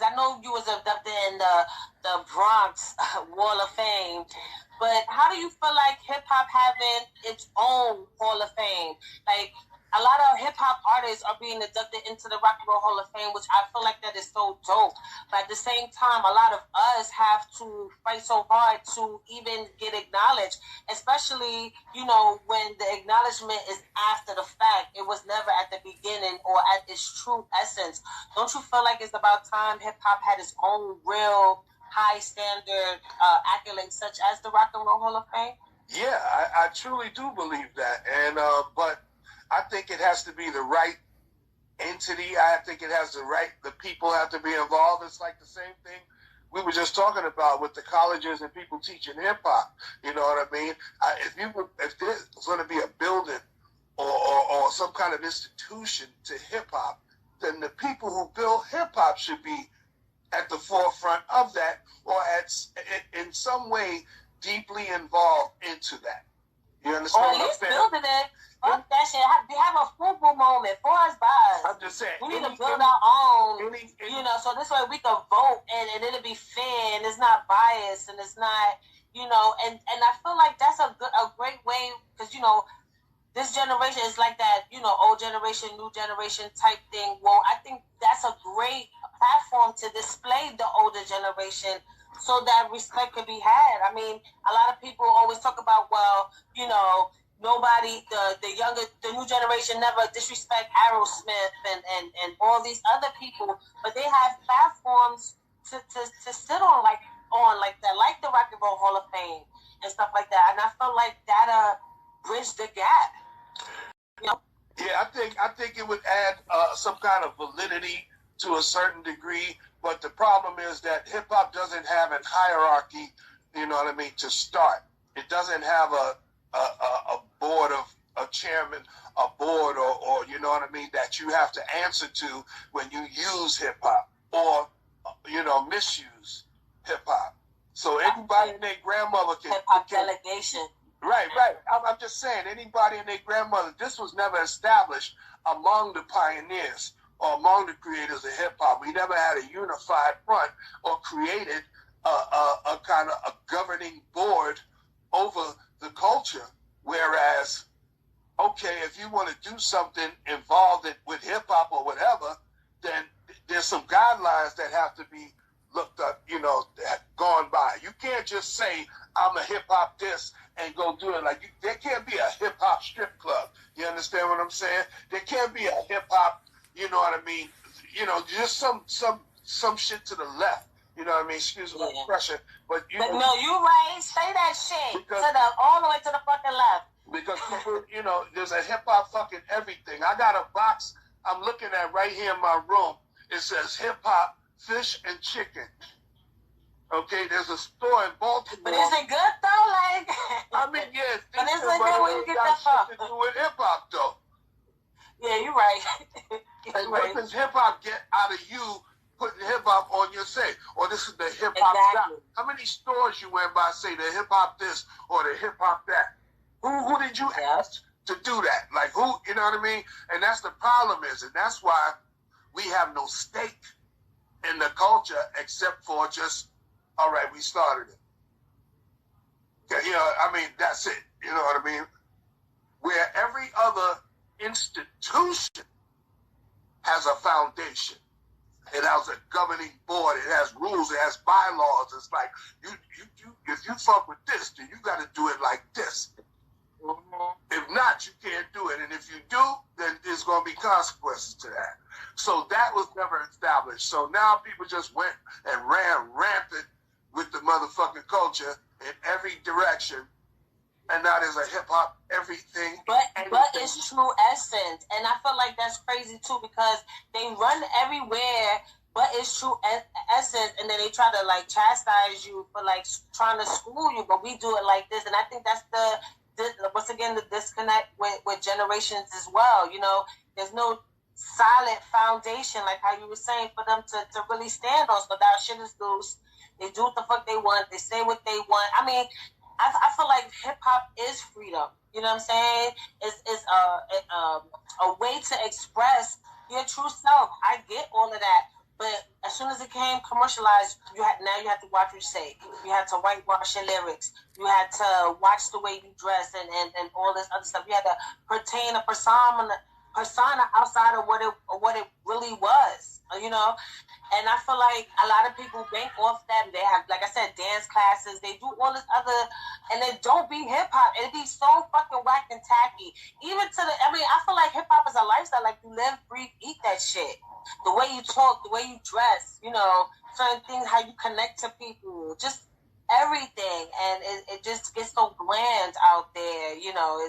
because I know you was abducted in the Bronx Wall of Fame, but how do you feel like hip hop having its own Hall of Fame? Like, a lot of hip hop artists are being inducted into the Rock and Roll Hall of Fame, which I feel like that is so dope. But at the same time, a lot of us have to fight so hard to even get acknowledged, especially, you know, when the acknowledgement is after the fact. It was never at the beginning or at its true essence. Don't you feel like it's about time hip hop had its own real high standard accolades, such as the Rock and Roll Hall of Fame? Yeah, I truly do believe that. And but I think it has to be the right entity. I think it has the people have to be involved. It's like the same thing we were just talking about with the colleges and people teaching hip hop. You know what I mean? If there's going to be a building or some kind of institution to hip hop, then the people who build hip hop should be at the forefront of that, or in some way deeply involved into that. You understand? Or at least building it. Fuck that shit. We have a football moment for us, by us. I'm just saying. We need to build our own, you know, so this way we can vote and it'll be fair and it's not biased and it's not, you know, and I feel like that's a great way, because, you know, this generation is like that, you know, old generation, new generation type thing. Well, I think that's a great platform to display the older generation so that respect could be had. I mean, a lot of people always talk about, well, you know, nobody, the new generation never disrespect Aerosmith and all these other people, but they have platforms to sit on like that, like the Rock and Roll Hall of Fame and stuff like that. And I feel like that bridge the gap. You know? Yeah, I think it would add some kind of validity to a certain degree, but the problem is that hip hop doesn't have a hierarchy. You know what I mean? To start, it doesn't have a board of a chairman, a board, or you know what I mean, that you have to answer to when you use hip hop or, you know, misuse hip hop. So anybody and their grandmother can hip hop delegation. Right. I'm just saying, anybody and their grandmother. This was never established among the pioneers or among the creators of hip hop. We never had a unified front or created a kind of a governing board over the culture. Whereas, okay, if you want to do something involved with hip hop or whatever, then there's some guidelines that have to be looked up, you know, gone by. You can't just say, I'm a hip hop this and go do it. Like, there can't be a hip hop strip club. You understand what I'm saying? There can't be a hip hop, you know what I mean? You know, just some shit to the left. You know what I mean? Excuse my expression. But no, you right. Say that shit all the way to the fucking left. Because people, you know, there's a hip hop fucking everything. I got a box I'm looking at right here in my room. It says hip hop, fish, and chicken. Okay, there's a store in Baltimore. But is it good though? Like, I mean, yeah, but is it good when you get that far? To do with hip hop though. Yeah, you're right. And what does hip hop get out of you putting hip hop on your say? Or this is the hip hop style. How many stores you went by say the hip hop this or the hip hop that? Who did you ask to do that? Like who, you know what I mean? And that's the problem is, and that's why we have no stake in the culture except for just, all right, we started it. You know, I mean, that's it. You know what I mean? Where every other institution has a foundation. It has a governing board. It has rules. It has bylaws. It's like, you if you fuck with this, then you got to do it like this. If not, you can't do it. And if you do, then there's going to be consequences to that. So that was never established. So now people just went and ran rampant with the motherfucking culture in every direction. And now there's a hip-hop everything. But it's true essence. And I feel like that's crazy, too, because they run everywhere, but it's true essence. And then they try to, like, chastise you for, like, trying to school you. But we do it like this. And I think that's once again, the disconnect with generations as well. You know, there's no solid foundation, like how you were saying, for them to really stand on. So that shit is loose. They do what the fuck they want. They say what they want. I mean, I feel like hip hop is freedom. You know what I'm saying? It's a way to express your true self. I get all of that, but as soon as it came commercialized, you had to watch what you say. You had to whitewash your lyrics. You had to watch the way you dress and all this other stuff. You had to pertain a persona outside of what it really was. You know, and I feel like a lot of people bank off that. They have, like I said, dance classes. They do all this other, and it don't be hip hop. It be so fucking whack and tacky. Even to I feel like hip hop is a lifestyle. Like you live, breathe, eat that shit. The way you talk, the way you dress, you know, certain things, how you connect to people, just everything, and it just gets so bland out there, you know.